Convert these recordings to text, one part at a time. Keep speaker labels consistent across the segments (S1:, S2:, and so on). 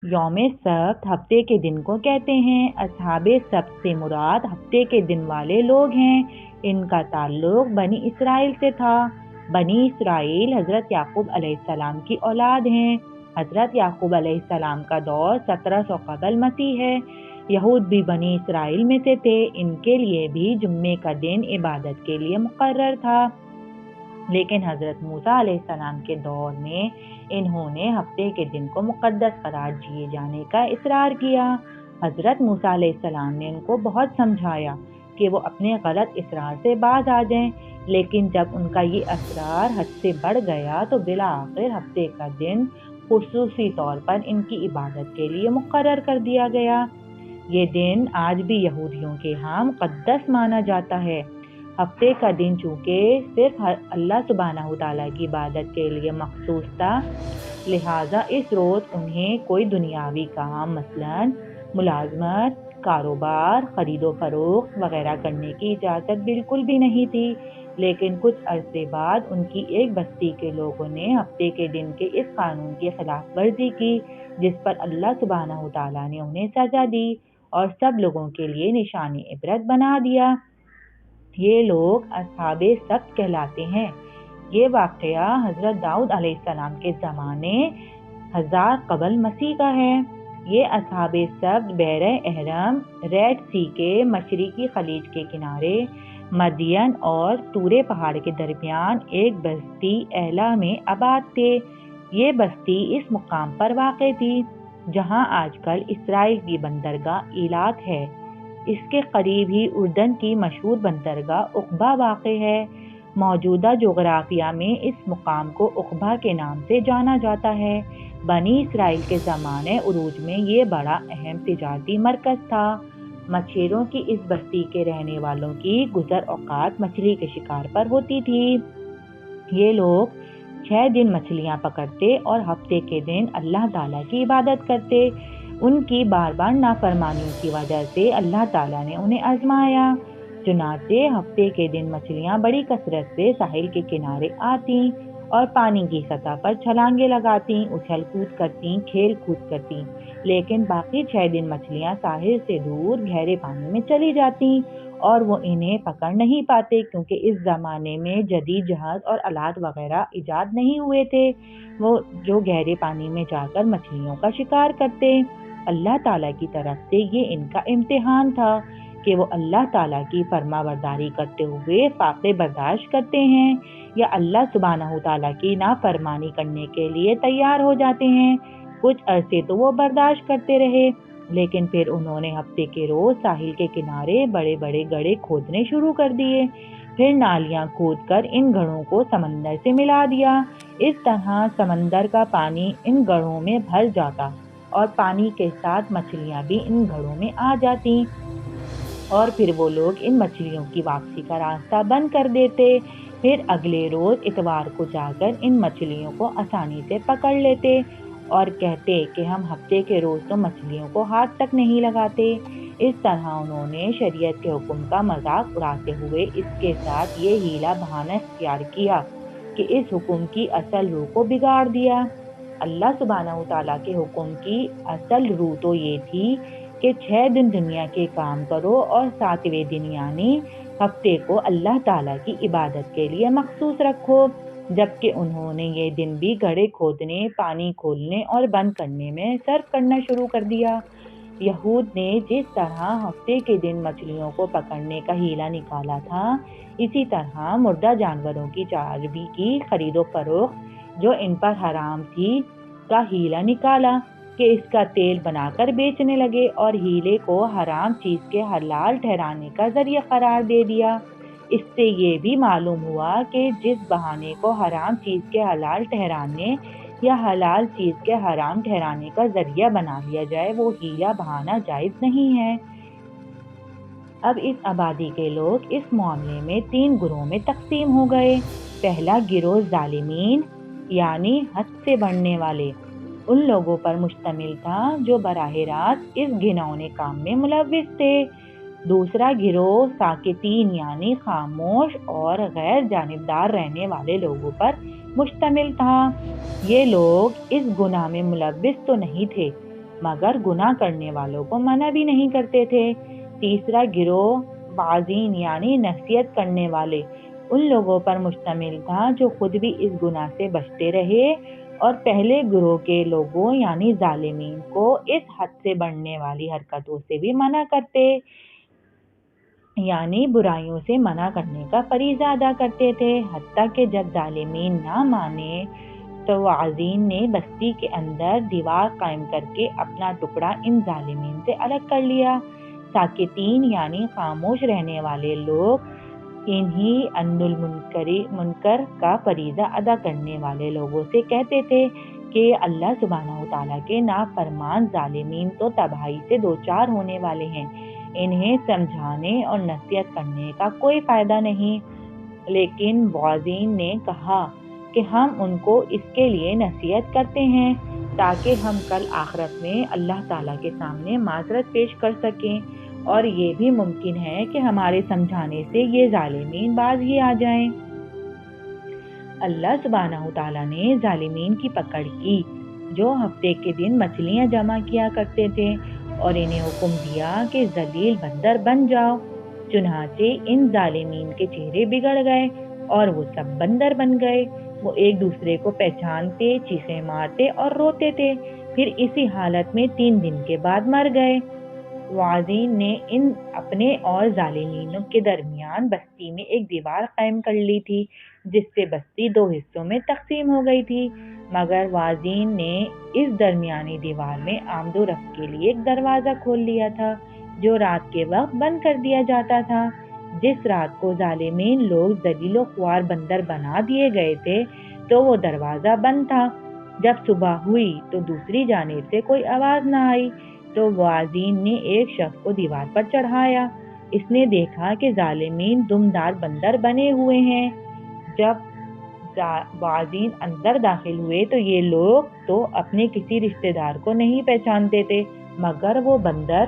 S1: یوم سبت ہفتے کے دن کو کہتے ہیں۔ اصحاب سبت سے مراد ہفتے کے دن والے لوگ ہیں۔ ان کا تعلق بنی اسرائیل سے تھا۔ بنی اسرائیل حضرت یعقوب علیہ السلام کی اولاد ہیں۔ حضرت یعقوب علیہ السلام کا دور 1700 قبل مسیح ہے۔ یہود بھی بنی اسرائیل میں سے تھے۔ ان کے لیے بھی جمعے کا دن عبادت کے لیے مقرر تھا، لیکن حضرت موسیٰ علیہ السلام کے دور میں انہوں نے ہفتے کے دن کو مقدس قرار دیے جانے کا اصرار کیا۔ حضرت موسیٰ علیہ السلام نے ان کو بہت سمجھایا کہ وہ اپنے غلط اصرار سے باز آ جائیں، لیکن جب ان کا یہ اصرار حد سے بڑھ گیا تو بالآخر ہفتے کا دن خصوصی طور پر ان کی عبادت کے لیے مقرر کر دیا گیا۔ یہ دن آج بھی یہودیوں کے ہاں مقدس مانا جاتا ہے۔ ہفتے کا دن چونکہ صرف اللہ سبحانہ وتعالیٰ کی عبادت کے لیے مخصوص تھا، لہٰذا اس روز انہیں کوئی دنیاوی کام مثلاً ملازمت، کاروبار، خرید و فروخت وغیرہ کرنے کی اجازت بالکل بھی نہیں تھی۔ لیکن کچھ عرصے بعد ان کی ایک بستی کے لوگوں نے ہفتے کے دن کے اس قانون کی خلاف ورزی کی، جس پر اللہ سبحانہ وتعالیٰ نے انہیں سزا دی اور سب لوگوں کے لیے نشانی عبرت بنا دیا۔ یہ لوگ اصحاب سبت کہلاتے ہیں۔ یہ واقعہ حضرت داؤد علیہ السلام کے زمانے 1000 قبل مسیح کا ہے۔ یہ اصحاب سبت بحر احرم، ریڈ سی کے مشرقی خلیج کے کنارے، مدین اور طورے پہاڑ کے درمیان ایک بستی ایلا میں آباد تھے۔ یہ بستی اس مقام پر واقع تھی جہاں آج کل اسرائیل کی بندرگاہ ایلات ہے۔ اس کے قریب ہی اردن کی مشہور بندرگاہ عقبہ واقع ہے۔ موجودہ جغرافیہ میں اس مقام کو عقبہ کے نام سے جانا جاتا ہے۔ بنی اسرائیل کے زمانے عروج میں یہ بڑا اہم تجارتی مرکز تھا۔ مچھیروں کی اس بستی کے رہنے والوں کی گزر اوقات مچھلی کے شکار پر ہوتی تھی۔ یہ لوگ 6 دن مچھلیاں پکڑتے اور ہفتے کے دن اللہ تعالیٰ کی عبادت کرتے۔ ان کی بار بار نافرمانیوں کی وجہ سے اللہ تعالیٰ نے انہیں آزمایا، چنانچہ ہفتے کے دن مچھلیاں بڑی کثرت سے ساحل کے کنارے آتیں اور پانی کی سطح پر چھلانگیں لگاتیں، اچھل کود کرتیں، کھیل کود کرتیں، لیکن باقی 6 دن مچھلیاں ساحل سے دور گہرے پانی میں چلی جاتیں اور وہ انہیں پکڑ نہیں پاتے، کیونکہ اس زمانے میں جدید جہاز اور آلات وغیرہ ایجاد نہیں ہوئے تھے وہ جو گہرے پانی میں جا کر مچھلیوں کا شکار کرتے۔ اللہ تعالیٰ کی طرف سے یہ ان کا امتحان تھا کہ وہ اللہ تعالیٰ کی فرما برداری کرتے ہوئے فاقے برداشت کرتے ہیں یا اللہ سبحانہ وتعالیٰ کی نافرمانی کرنے کے لیے تیار ہو جاتے ہیں۔ کچھ عرصے تو وہ برداشت کرتے رہے، لیکن پھر انہوں نے ہفتے کے روز ساحل کے کنارے بڑے بڑے گڑھے کھودنے شروع کر دیے، پھر نالیاں کھود کر ان گڑھوں کو سمندر سے ملا دیا۔ اس طرح سمندر کا پانی ان گڑھوں میں بھر جاتا اور پانی کے ساتھ مچھلیاں بھی ان گڑھوں میں آ جاتی، اور پھر وہ لوگ ان مچھلیوں کی واپسی کا راستہ بند کر دیتے۔ پھر اگلے روز اتوار کو جا کر ان مچھلیوں کو آسانی سے پکڑ لیتے اور کہتے کہ ہم ہفتے کے روز تو مچھلیوں کو ہاتھ تک نہیں لگاتے۔ اس طرح انہوں نے شریعت کے حکم کا مذاق اڑاتے ہوئے اس کے ساتھ یہ ہیلا بہانہ اختیار کیا کہ اس حکم کی اصل روح کو بگاڑ دیا۔ اللہ سبحانہ وتعالیٰ کے حکم کی اصل روح تو یہ تھی کہ 6 دن دنیا کے کام کرو اور 7ویں دن یعنی ہفتے کو اللہ تعالیٰ کی عبادت کے لیے مخصوص رکھو، جبکہ انہوں نے یہ دن بھی گڑھے کھودنے، پانی کھولنے اور بند کرنے میں صرف کرنا شروع کر دیا۔ یہود نے جس طرح ہفتے کے دن مچھلیوں کو پکڑنے کا ہیلا نکالا تھا، اسی طرح مردہ جانوروں کی چربی کی خرید و فروخت جو ان پر حرام تھی کا ہیلا نکالا کہ اس کا تیل بنا کر بیچنے لگے، اور ہیلے کو حرام چیز کے حلال ٹھہرانے کا ذریعہ قرار دے دیا۔ اس سے یہ بھی معلوم ہوا کہ جس بہانے کو حرام چیز کے حلال ٹھہرانے یا حلال چیز کے حرام ٹھہرانے کا ذریعہ بنا لیا جائے وہ ہیلا بہانہ جائز نہیں ہے۔ اب اس آبادی کے لوگ اس معاملے میں 3 گروہوں میں تقسیم ہو گئے۔ پہلا گروہ ظالمین یعنی حد سے بڑھنے والے، ان لوگوں پر مشتمل تھا جو براہ راست اس گھناؤنے کام میں ملوث تھے۔ دوسرا گروہ ساکتین یعنی خاموش اور غیر جانبدار رہنے والے لوگوں پر مشتمل تھا۔ یہ لوگ اس گناہ میں ملوث تو نہیں تھے، مگر گناہ کرنے والوں کو منع بھی نہیں کرتے تھے۔ تیسرا گروہ واعظین یعنی نصیحت کرنے والے ان لوگوں پر مشتمل تھا جو خود بھی اس گناہ سے بچتے رہے اور پہلے گروہ کے لوگوں یعنی ظالمین کو اس حد سے بڑھنے والی حرکتوں سے بھی منع کرتے، یعنی برائیوں سے منع کرنے کا فریضہ ادا کرتے تھے۔ حتیٰ کہ جب ظالمین نہ مانے تو واعظین نے بستی کے اندر دیوار قائم کر کے اپنا ٹکڑا ان ظالمین سے الگ کر لیا۔ ساکتین یعنی خاموش رہنے والے لوگ انہی عن المنکر کا فریضہ ادا کرنے والے لوگوں سے کہتے تھے کہ اللہ سبحانہ وتعالیٰ کے نافرمان ظالمین تو تباہی سے دوچار ہونے والے ہیں، انہیں سمجھانے اور نصیحت کرنے کا کوئی فائدہ نہیں۔ لیکن واعظین نے کہا کہ ہم ان کو اس کے لیے نصیحت کرتے ہیں تاکہ ہم کل آخرت میں اللہ تعالیٰ کے سامنے معذرت پیش کر سکیں، اور یہ بھی ممکن ہے کہ ہمارے سمجھانے سے یہ ظالمین باز ہی آ جائیں۔ اللہ سبحانہ وتعالیٰ نے ظالمین کی پکڑ کی جو ہفتے کے دن مچھلیاں جمع کیا کرتے تھے اور انہیں حکم دیا کہ ذلیل بندر بن جاؤ۔ چنانچہ ان ظالمین کے چہرے بگڑ گئے اور وہ سب بندر بن گئے۔ وہ ایک دوسرے کو پہچانتے، چیخیں مارتے اور روتے تھے، پھر اسی حالت میں 3 دن کے بعد مر گئے۔ واعظین نے اپنے اور ظالمینوں کے درمیان بستی میں ایک دیوار قائم کر لی تھی جس سے بستی 2 حصوں میں تقسیم ہو گئی تھی، مگر واعظین نے اس درمیانی دیوار میں آمد و رفت کے لیے ایک دروازہ کھول لیا تھا جو رات کے وقت بند کر دیا جاتا تھا۔ جس رات کو ظالمین لوگ ذلیل و خوار بندر بنا دیے گئے تھے تو وہ دروازہ بند تھا۔ جب صبح ہوئی تو دوسری جانب سے کوئی آواز نہ آئی تو واعظین نے ایک شخص کو دیوار پر چڑھایا۔ اس نے دیکھا کہ ظالمین دمدار بندر بنے ہوئے ہیں۔ جب واعظین اندر داخل ہوئے تو یہ لوگ تو اپنے کسی رشتہ دار کو نہیں پہچانتے تھے، مگر وہ بندر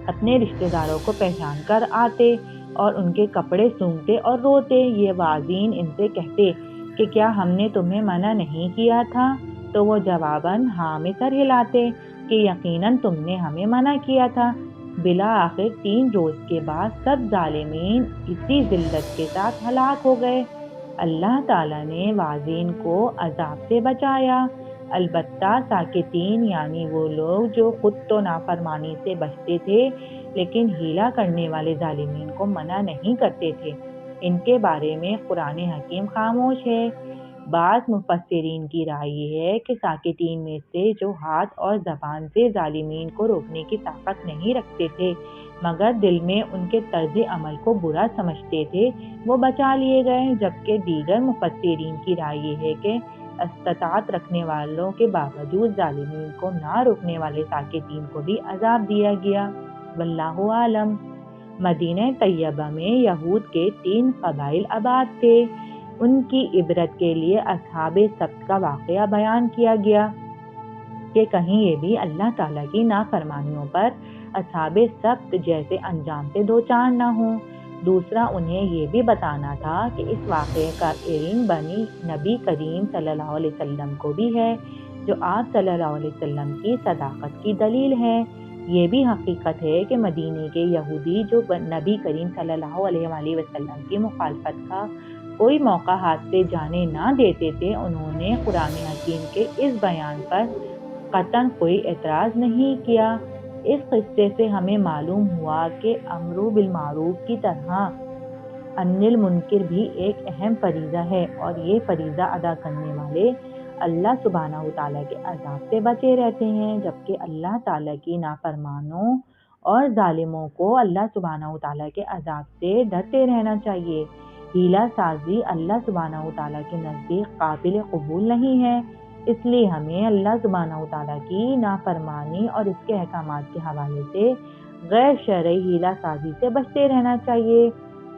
S1: اپنے رشتہ داروں کو پہچان کر آتے اور ان کے کپڑے سونگھتے اور روتے۔ یہ واعظین ان سے کہتے کہ کیا ہم نے تمہیں منع نہیں کیا تھا؟ تو وہ جواباً ہاں میں سر ہلاتے کہ یقیناً تم نے ہمیں منع کیا تھا۔ بالآخر 3 روز کے بعد سب ظالمین اسی ذلت کے ساتھ ہلاک ہو گئے۔ اللہ تعالیٰ نے واعظین کو عذاب سے بچایا، البتہ ساکتین یعنی وہ لوگ جو خود تو نافرمانی سے بچتے تھے لیکن ہیلا کرنے والے ظالمین کو منع نہیں کرتے تھے، ان کے بارے میں قرآن حکیم خاموش ہے۔ بعض مفسرین کی رائے یہ ہے کہ ساکتین میں سے جو ہاتھ اور زبان سے ظالمین کو روکنے کی طاقت نہیں رکھتے تھے مگر دل میں ان کے طرز عمل کو برا سمجھتے تھے وہ بچا لیے گئے، جبکہ دیگر مفسرین کی رائے یہ ہے کہ استطاعت رکھنے والوں کے باوجود ظالمین کو نہ روکنے والے ساکتین کو بھی عذاب دیا گیا۔ واللہ عالم۔ مدینہ طیبہ میں یہود کے 3 قبائل آباد تھے۔ ان کی عبرت کے لیے اصحاب سبت کا واقعہ بیان کیا گیا کہ کہیں یہ بھی اللہ تعالیٰ کی نافرمانیوں پر اصحاب سبت جیسے انجام سے دوچار نہ ہوں۔ دوسرا انہیں یہ بھی بتانا تھا کہ اس واقعے کا علم نبی کریم صلی اللہ علیہ وسلم کو بھی ہے، جو آپ صلی اللہ علیہ وسلم کی صداقت کی دلیل ہے۔ یہ بھی حقیقت ہے کہ مدینے کے یہودی جو نبی کریم صلی اللہ علیہ وسلم کی مخالفت کا کوئی موقع ہاتھ سے جانے نہ دیتے تھے، انہوں نے قرآن حکیم کے اس بیان پر قطعاً کوئی اعتراض نہیں کیا۔ اس قصے سے ہمیں معلوم ہوا کہ امر بالمعروف کی طرح عن المنکر بھی ایک اہم فریضہ ہے، اور یہ فریضہ ادا کرنے والے اللہ سبحانہ وتعالیٰ کے عذاب سے بچے رہتے ہیں، جبکہ اللہ تعالیٰ کی نافرمانوں اور ظالموں کو اللہ سبحانہ وتعالیٰ کے عذاب سے ڈرتے رہنا چاہیے۔ ہیلہ سازی اللہ سبحانہ وتعالیٰ کے نزدیک قابل قبول نہیں ہے، اس لیے ہمیں اللہ سبحانہ وتعالیٰ کی نافرمانی اور اس کے احکامات کے حوالے سے غیر شرعی ہیلہ سازی سے بچتے رہنا چاہیے۔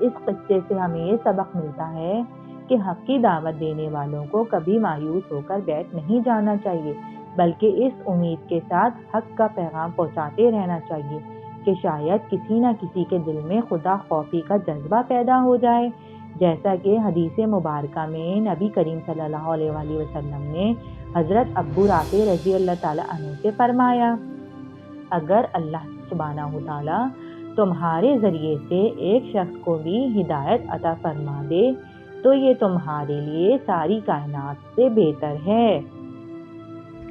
S1: اس قصے سے ہمیں یہ سبق ملتا ہے کہ حق کی دعوت دینے والوں کو کبھی مایوس ہو کر بیٹھ نہیں جانا چاہیے، بلکہ اس امید کے ساتھ حق کا پیغام پہنچاتے رہنا چاہیے کہ شاید کسی نہ کسی کے دل میں خدا خوفی کا جذبہ پیدا ہو جائے۔ جیسا کہ حدیث مبارکہ میں نبی کریم صلی اللہ علیہ وآلہ وسلم نے حضرت ابو رافع رضی اللہ تعالیٰ عنہ سے فرمایا، اگر اللہ سبحانہ وتعالیٰ تمہارے ذریعے سے ایک شخص کو بھی ہدایت عطا فرما دے تو یہ تمہارے لیے ساری کائنات سے بہتر ہے۔